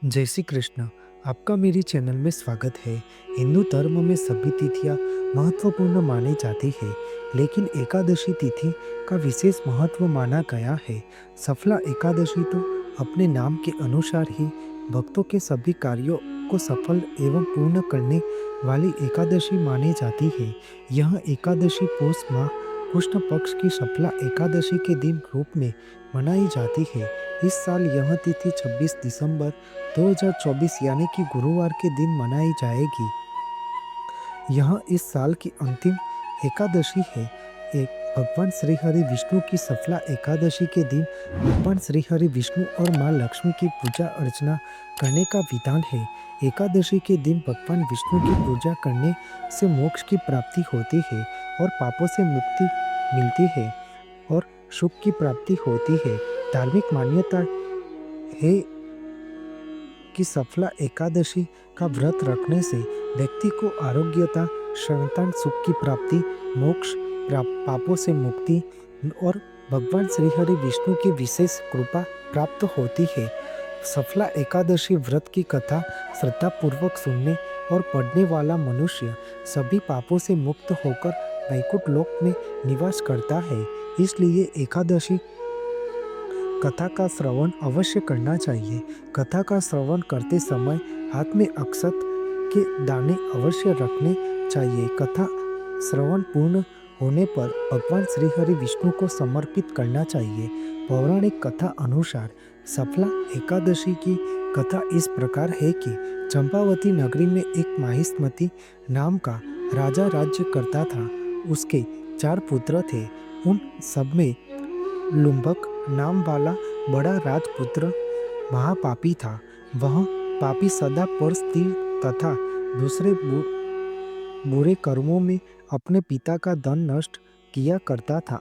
जय श्री कृष्ण। आपका मेरी चैनल में स्वागत है। हिंदू धर्म में सभी तिथियां महत्वपूर्ण मानी जाती है, लेकिन एकादशी तिथि का विशेष महत्व माना गया है। सफला एकादशी तो अपने नाम के अनुसार ही भक्तों के सभी कार्यों को सफल एवं पूर्ण करने वाली एकादशी मानी जाती है। यह एकादशी पौष माह कृष्ण पक्ष की सफला एकादशी के दिन रूप में मनाई जाती है। इस साल यह तिथि 26 दिसंबर 2024 यानी कि गुरुवार के दिन मनाई जाएगी। यह इस साल की अंतिम एकादशी है। एक भगवान श्री हरि विष्णु की सफला एकादशी के दिन भगवान श्री हरि विष्णु और माँ लक्ष्मी की पूजा अर्चना करने का विधान है। एकादशी के दिन भगवान विष्णु की पूजा करने से मोक्ष की प्राप्ति होती है और पापों से मुक्ति मिलती है और सुख की प्राप्ति होती है। धार्मिक मान्यता है कि सफला एकादशी का व्रत रखने से व्यक्ति को आरोग्यता, संतान सुख की प्राप्ति, मोक्ष, पापों से मुक्ति और भगवान श्रीहरि विष्णु की विशेष कृपा प्राप्त होती है। सफला एकादशी व्रत की कथा श्रद्धापूर्वक सुनने और पढ़ने वाला मनुष्य सभी पापों से मुक्त होकर वैकुंठ लोक में निवास करता है। इसलिए एकादशी कथा का श्रवण अवश्य करना चाहिए। कथा का श्रवण करते समय हाथ में अक्षत के दाने अवश्य रखने चाहिए। कथा श्रवण पूर्ण होने पर भगवान श्री हरि विष्णु को समर्पित करना चाहिए। पौराणिक कथा अनुसार सफला एकादशी की कथा इस प्रकार है कि चंपावती नगरी में एक माहिष्मति नाम का राजा राज्य करता था। उसके 4 पुत्र थे। उन सब में लुम्बक नाम वाला बड़ा राजपुत्र महापापी था। वह पापी सदा पर स्थिर तथा दूसरे बुरे कर्मों में अपने पिता का धन नष्ट किया करता था।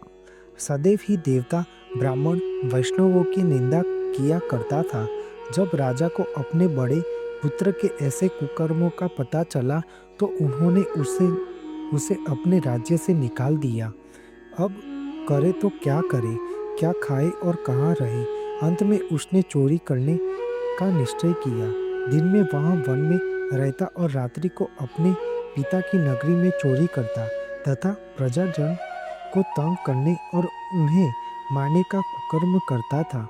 सदैव ही देवता, ब्राह्मण, वैष्णवों की निंदा किया करता था। जब राजा को अपने बड़े पुत्र के ऐसे कुकर्मों का पता चला तो उन्होंने उसे अपने राज्य से निकाल दिया। अब करे तो क्या करे, क्या खाए और कहाँ रहे। अंत में उसने चोरी करने का निश्चय किया। दिन में वह वन में रहता और रात्रि को अपने पिता की नगरी में चोरी करता तथा प्रजाजन को तंग करने और उन्हें मारने का कुकर्म करता था।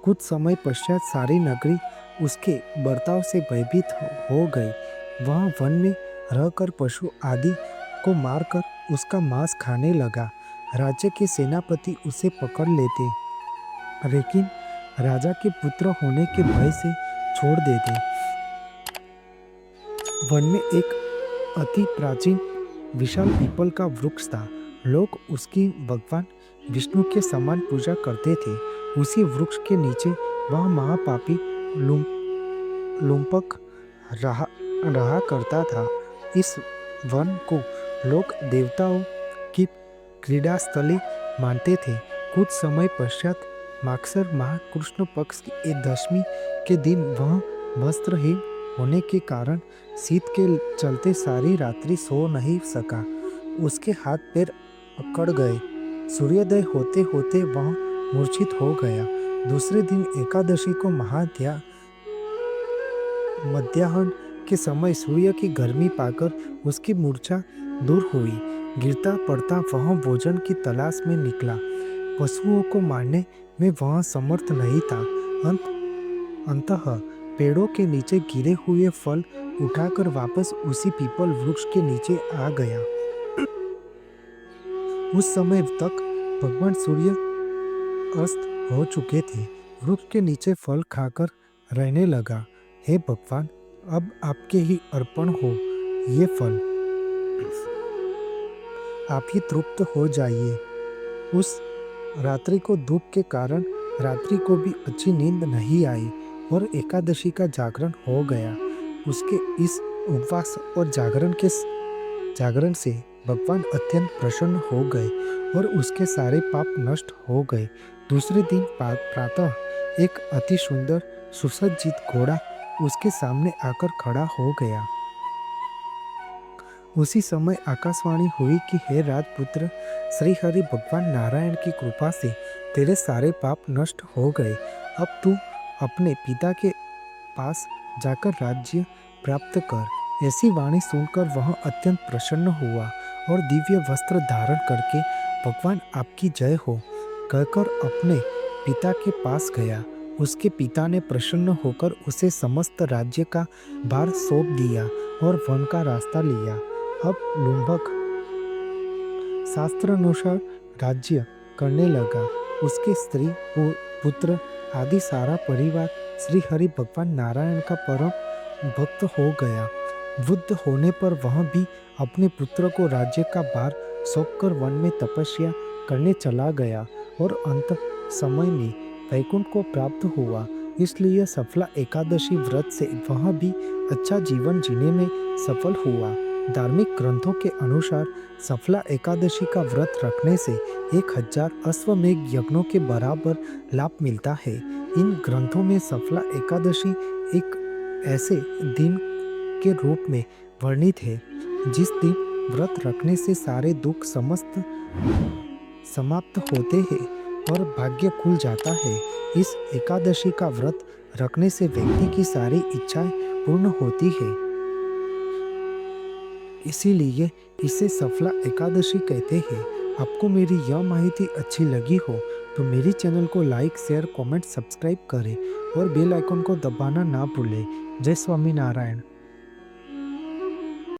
कुछ समय पश्चात सारी नगरी उसके बर्ताव से भयभीत हो गई। वह वन में रहकर पशु आदि को मारकर उसका मांस खाने लगा। राज्य के सेनापति उसे पकड़ लेते, लेकिन राजा के पुत्र होने के भय से छोड़ देते। वन में एक अति प्राचीन विशाल पीपल का वृक्ष था। लोग उसकी भगवान विष्णु के समान पूजा करते थे। उसी वृक्ष के नीचे वह महापापी लुम्पक रहा करता था। इस वन को लोग देवताओं की क्रीड़ा स्थली मानते थे। कुछ समय पश्चात मागसर माह कृष्ण पक्ष की 10वीं के दिन वह वस्त्रहीन होने के कारण शीत के चलते सारी रात्रि सो नहीं सका। उसके हाथ पैर अकड़ गए। सूर्योदय होते होते वह मूर्छित हो गया। दूसरे दिन एकादशी को मध्याह्न के समय सूर्य की गर्मी पाकर उसकी मूर्छा दूर हुई। गिरता पड़ता वह भोजन की तलाश में निकला। पशुओं को मारने में वह समर्थ नहीं था। अंततः पेड़ों के नीचे गिरे हुए फल उठाकर वापस उसी पीपल वृक्ष के नीचे आ गया। उस समय तक भगवान सूर्य अस्त हो चुके थे। वृक्ष के नीचे फल खाकर रहने लगा। हे भगवान, अब आपके ही अर्पण हो ये फल, आप ही तृप्त हो जाइए। उस रात्रि को धूप के कारण रात्रि को भी अच्छी नींद नहीं आई और एकादशी का जागरण हो गया। उसके इस उपवास और जागरण से भगवान अत्यंत प्रसन्न हो गए और उसके सारे पाप नष्ट हो गए। दूसरे दिन प्रातः एक अति सुंदर सुसज्जित घोड़ा उसके सामने आकर खड़ा हो गया। उसी समय आकाशवाणी हुई कि हे राजपुत्र, श्री हरि भगवान नारायण की कृपा से तेरे सारे पाप नष्ट हो गए। अब तू अपने पिता के पास जाकर राज्य प्राप्त कर। ऐसी वाणी सुनकर वह अत्यंत प्रसन्न हुआ और दिव्य वस्त्र धारण करके भगवान आपकी जय हो कहकर अपने पिता के पास गया। उसके पिता ने प्रसन्न होकर उसे समस्त राज्य का भार सौंप दिया और वन का रास्ता लिया। अब लुम्भक शास्त्रानुसार राज्य करने लगा। उसके स्त्री पुत्र आदि सारा परिवार श्री हरि भगवान नारायण का परम भक्त हो गया। वृद्ध होने पर वह भी अपने पुत्र को राज्य का भार सौंपकर वन में तपस्या करने चला गया और अंत समय में वैकुंठ को प्राप्त हुआ। इसलिए सफला एकादशी व्रत से वह भी अच्छा जीवन जीने में सफल हुआ। धार्मिक ग्रंथों के अनुसार सफला एकादशी का व्रत रखने से 1000 अश्वमेघ यज्ञों के बराबर लाभ मिलता है। इन ग्रंथों में सफला एकादशी एक ऐसे दिन के रूप में वर्णित है जिस दिन व्रत रखने से सारे दुख समस्त समाप्त होते हैं और भाग्य खुल जाता है। इस एकादशी का व्रत रखने से व्यक्ति की सारी इच्छाएं पूर्ण होती है, इसीलिए इसे सफला एकादशी कहते हैं। आपको मेरी यह माहिती अच्छी लगी हो तो मेरी चैनल को लाइक, शेयर, कमेंट, सब्सक्राइब करें और बेल आइकन को दबाना ना भूलें। जय स्वामीनारायण।